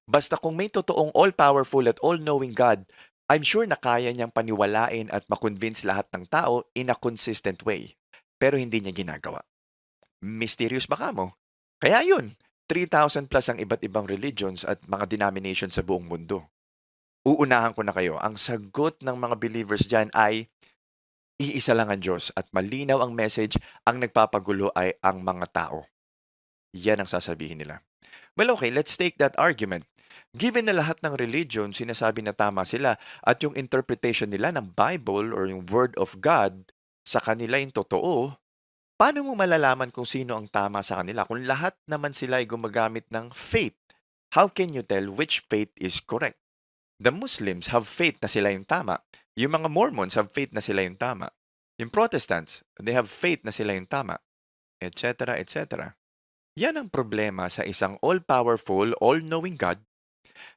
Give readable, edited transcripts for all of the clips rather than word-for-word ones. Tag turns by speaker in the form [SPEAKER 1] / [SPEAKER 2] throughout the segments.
[SPEAKER 1] Basta kung may totoong all-powerful at all-knowing God, I'm sure na kaya niyang paniwalain at makonvince lahat ng tao in a consistent way. Pero hindi niya ginagawa. Mysterious baka mo? Kaya yun, 3,000 plus ang iba't ibang religions at mga denominations sa buong mundo. Uunahan ko na kayo, ang sagot ng mga believers dyan ay iisa lang ang Diyos at malinaw ang message, ang nagpapagulo ay ang mga tao. Yan ang sasabihin nila. Well, okay, let's take that argument. Given na lahat ng religion sinasabi na tama sila at yung interpretation nila ng Bible or yung Word of God sa kanila yung totoo, paano mo malalaman kung sino ang tama sa kanila kung lahat naman sila ay gumagamit ng faith? How can you tell which faith is correct? The Muslims have faith na sila yung tama. Yung mga Mormons have faith na sila yung tama. Yung Protestants, they have faith na sila yung tama, etc., etc. Yan ang problema sa isang all-powerful, all-knowing God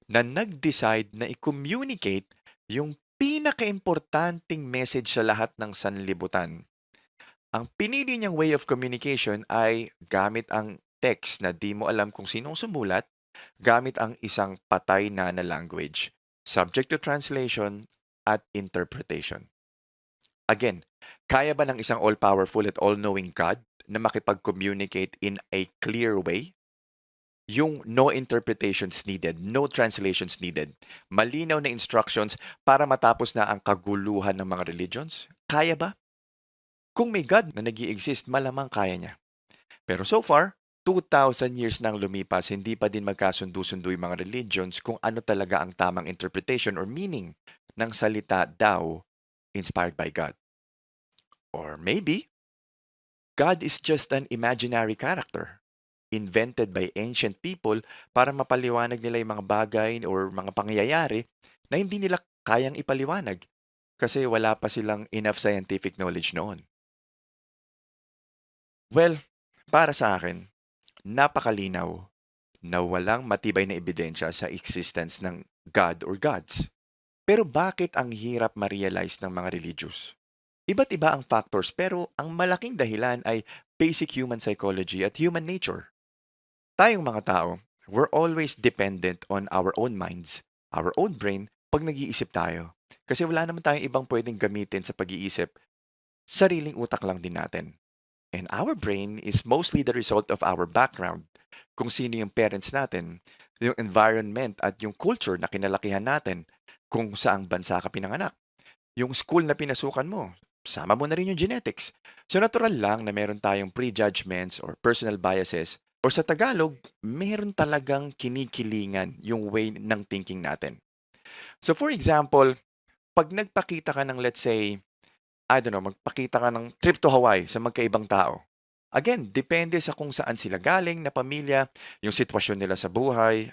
[SPEAKER 1] na nag-decide na i-communicate yung pinaka-importanting message sa lahat ng sanlibutan. Ang pinili niyang way of communication ay gamit ang text na di mo alam kung sinong sumulat, gamit ang isang patay na language, subject to translation at interpretation. Again, kaya ba ng isang all-powerful at all-knowing God na makipag-communicate in a clear way? Yung no interpretations needed, no translations needed, malinaw na instructions para matapos na ang kaguluhan ng mga religions? Kaya ba? Kung may God na nag-i-exist, malamang kaya niya. Pero so far, 2,000 years nang lumipas, hindi pa din magkasundo-sundo yung mga religions kung ano talaga ang tamang interpretation or meaning ng salita daw inspired by God. Or maybe, God is just an imaginary character invented by ancient people para mapaliwanag nila yung mga bagay or mga pangyayari na hindi nila kayang ipaliwanag kasi wala pa silang enough scientific knowledge noon. Well, para sa akin, napakalinaw na walang matibay na ebidensya sa existence ng God or gods. Pero bakit ang hirap ma-realize ng mga religious? Iba't iba ang factors pero ang malaking dahilan ay basic human psychology at human nature. Tayong mga tao, we're always dependent on our own minds, our own brain, pag nag-iisip tayo. Kasi wala naman tayong ibang pwedeng gamitin sa pag-iisip, sariling utak lang din natin. And our brain is mostly the result of our background. Kung sino yung parents natin, yung environment at yung culture na kinalakihan natin, kung saang bansa ka pinanganak, yung school na pinasukan mo, sama mo na rin yung genetics. So natural lang na meron tayong prejudgments or personal biases or sa Tagalog, meron talagang kinikilingan yung way ng thinking natin. So for example, pag nagpakita ka ng let's say, I don't know, magpakita ka ng trip to Hawaii sa magkaibang tao. Again, depende sa kung saan sila galing na pamilya, yung sitwasyon nila sa buhay,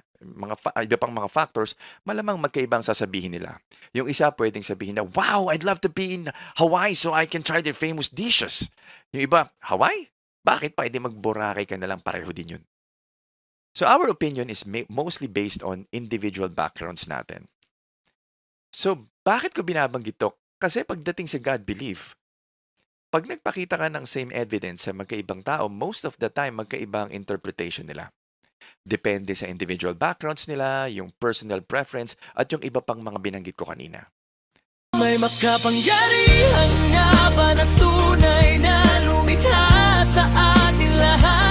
[SPEAKER 1] iba pang mga factors, malamang magkaibang sasabihin nila. Yung isa pwedeng sabihin na, wow, I'd love to be in Hawaii so I can try their famous dishes. Yung iba, Hawaii? Bakit? Pwede mag-Boracay ka na lang, pareho din yun. So our opinion is mostly based on individual backgrounds natin. So bakit ko binabanggit to? Kasi pagdating sa God belief, pag nagpakita ka ng same evidence sa magkaibang tao, most of the time magkaibang interpretation nila. Depende sa individual backgrounds nila, yung personal preference, at yung iba pang mga binanggit ko kanina.
[SPEAKER 2] May makapangyarihan nga ba na tunay na lumikha sa ating lahat?